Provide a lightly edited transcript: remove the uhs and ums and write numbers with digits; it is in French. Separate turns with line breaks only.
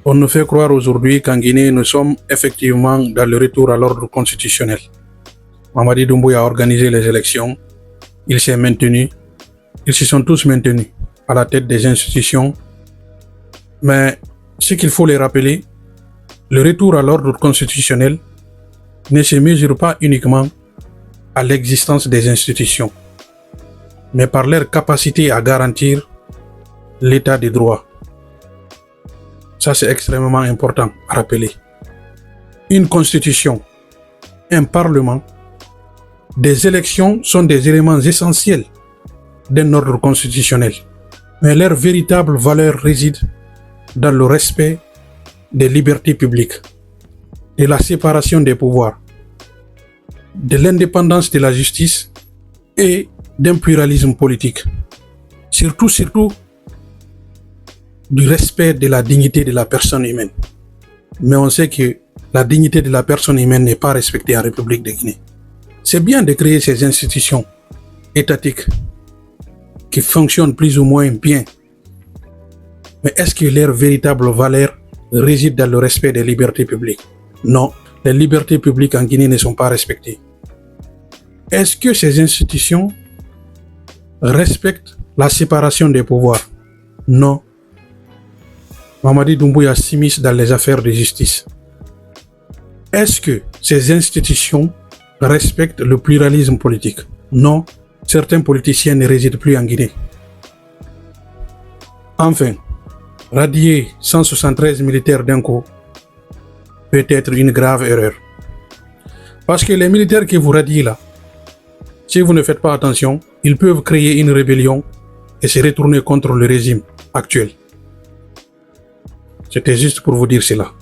On nous fait croire aujourd'hui qu'en Guinée, nous sommes effectivement dans le retour à l'ordre constitutionnel. Mamadi Doumbouya a organisé les élections, il s'est maintenu, ils se sont tous maintenus à la tête des institutions. Mais ce qu'il faut les rappeler, le retour à l'ordre constitutionnel ne se mesure pas uniquement à l'existence des institutions, mais par leur capacité à garantir l'état des droits. Ça, c'est extrêmement important à rappeler. Une constitution, un parlement, des élections sont des éléments essentiels d'un ordre constitutionnel. Mais leur véritable valeur réside dans le respect des libertés publiques, de la séparation des pouvoirs, de l'indépendance de la justice et d'un pluralisme politique. Surtout, du respect de la dignité de la personne humaine. Mais on sait que la dignité de la personne humaine n'est pas respectée en République de Guinée. C'est bien de créer ces institutions étatiques qui fonctionnent plus ou moins bien. Mais est-ce que leur véritable valeur réside dans le respect des libertés publiques? Non, les libertés publiques en Guinée ne sont pas respectées. Est-ce que ces institutions respectent la séparation des pouvoirs? Non. Mamadi Doumbouya s'immisce dans les affaires de justice. Est-ce que ces institutions respectent le pluralisme politique? Non, certains politiciens ne résident plus en Guinée. Enfin, radier 173 militaires d'un coup peut être une grave erreur. Parce que les militaires que vous radiez là, si vous ne faites pas attention, ils peuvent créer une rébellion et se retourner contre le régime actuel. C'était juste pour vous dire cela.